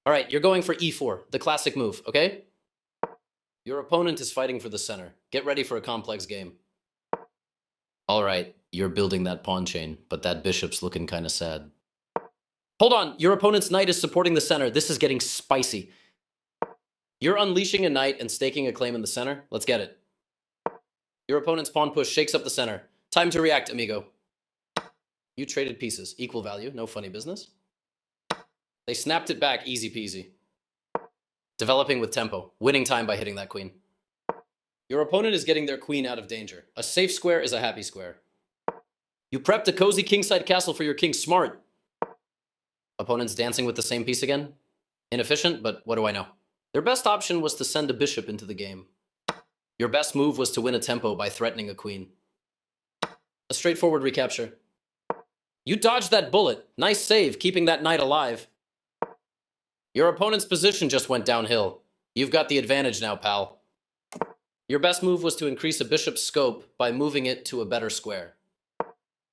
All right, you're going for e4, the classic move, okay? Your opponent is fighting for the center. Get ready for a complex game. All right, you're building that pawn chain, but that bishop's looking kind of sad. Hold on, your opponent's knight is supporting the center. This is getting spicy. You're unleashing a knight and staking a claim in the center. Let's get it. Your opponent's pawn push shakes up the center. Time to react, amigo. You traded pieces. Equal value, no funny business. They snapped it back, easy peasy. Developing with tempo, winning time by hitting that queen. Your opponent is getting their queen out of danger. A safe square is a happy square. You prepped a cozy kingside castle for your king. Smart. Opponent's dancing with the same piece again. Inefficient, but what do I know? Their best option was to send a bishop into the game. Your best move was to win a tempo by threatening a queen. A straightforward recapture. You dodged that bullet. Nice save, keeping that knight alive. Your opponent's position just went downhill. You've got the advantage now, pal. Your best move was to increase a bishop's scope by moving it to a better square.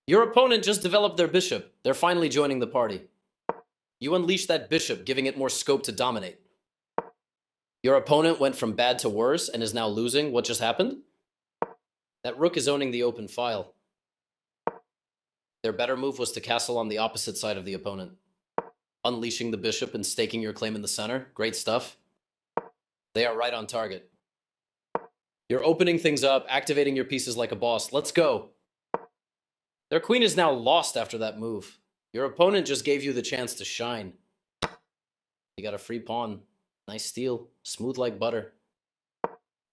Your opponent just developed their bishop. They're finally joining the party. You unleashed that bishop, giving it more scope to dominate. Your opponent went from bad to worse and is now losing. What just happened? That rook is owning the open file. Their better move was to castle on the opposite side of the opponent. Unleashing the bishop and staking your claim in the center. Great stuff. They are right on target. You're opening things up, activating your pieces like a boss. Let's go. Their queen is now lost after that move. Your opponent just gave you the chance to shine. You got a free pawn. Nice steal. Smooth like butter.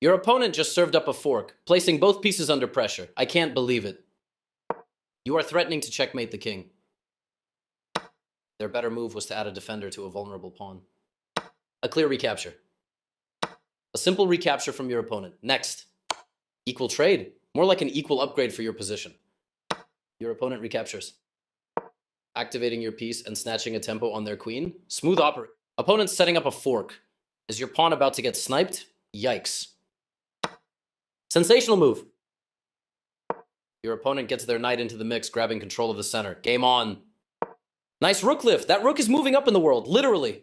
Your opponent just served up a fork, placing both pieces under pressure. I can't believe it. You are threatening to checkmate the king. Their better move was to add a defender to a vulnerable pawn. A clear recapture. A simple recapture from your opponent. Next. Equal trade. More like an equal upgrade for your position. Your opponent recaptures. Activating your piece and snatching a tempo on their queen. Smooth operate. Opponent's setting up a fork. Is your pawn about to get sniped? Yikes. Sensational move. Your opponent gets their knight into the mix, grabbing control of the center. Game on. Nice rook lift. That rook is moving up in the world, literally.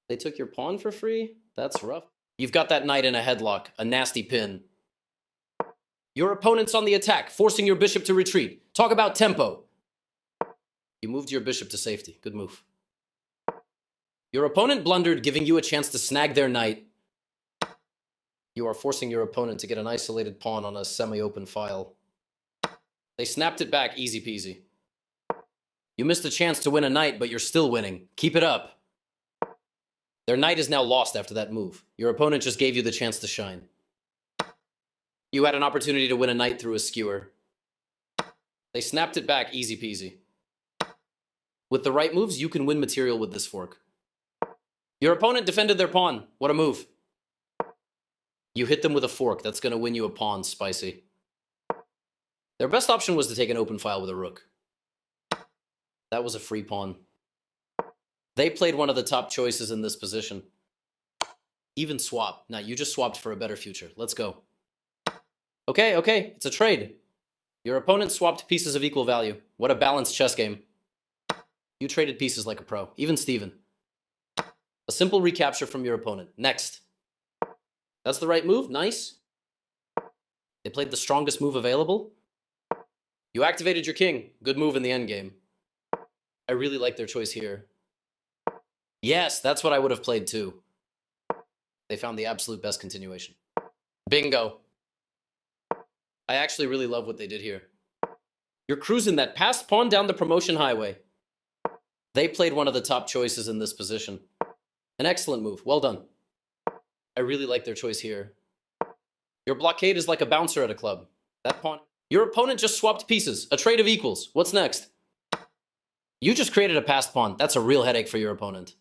They took your pawn for free? That's rough. You've got that knight in a headlock, a nasty pin. Your opponent's on the attack, forcing your bishop to retreat. Talk about tempo. You moved your bishop to safety. Good move. Your opponent blundered, giving you a chance to snag their knight. You are forcing your opponent to get an isolated pawn on a semi-open file. They snapped it back, easy peasy. You missed a chance to win a knight, but you're still winning. Keep it up. Their knight is now lost after that move. Your opponent just gave you the chance to shine. You had an opportunity to win a knight through a skewer. They snapped it back, easy peasy. With the right moves, you can win material with this fork. Your opponent defended their pawn. What a move. You hit them with a fork. That's going to win you a pawn, spicy. Their best option was to take an open file with a rook. That was a free pawn. They played one of the top choices in this position. Even swap. Now, you just swapped for a better future. Let's go. Okay, it's a trade. Your opponent swapped pieces of equal value. What a balanced chess game. You traded pieces like a pro. Even Steven. A simple recapture from your opponent. Next. That's the right move. Nice. They played the strongest move available. You activated your king. Good move in the endgame. I really like their choice here. Yes, that's what I would have played too. They found the absolute best continuation. Bingo. I actually really love what they did here. You're cruising that passed pawn down the promotion highway. They played one of the top choices in this position. An excellent move. Well done. I really like their choice here. Your blockade is like a bouncer at a club. That pawn... Your opponent just swapped pieces. A trade of equals. What's next? You just created a passed pawn. That's a real headache for your opponent.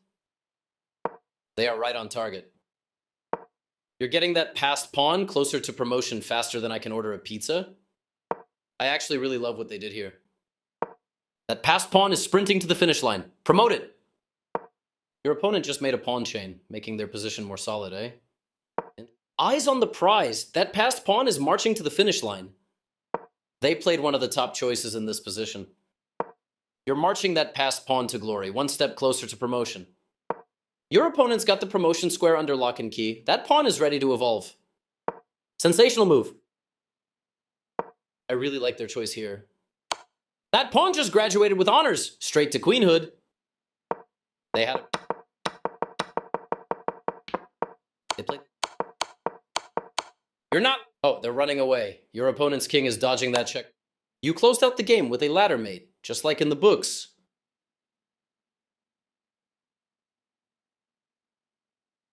They are right on target. You're getting that passed pawn closer to promotion faster than I can order a pizza. I actually really love what they did here. That passed pawn is sprinting to the finish line. Promote it. Your opponent just made a pawn chain, making their position more solid, eh? Eyes on the prize. That passed pawn is marching to the finish line. They played one of the top choices in this position. You're marching that passed pawn to glory, one step closer to promotion. Your opponent's got the promotion square under lock and key. That pawn is ready to evolve. Sensational move. I really like their choice here. That pawn just graduated with honors, straight to queenhood. They had it. They played. You're not. Oh, they're running away. Your opponent's king is dodging that check. You closed out the game with a ladder mate, just like in the books.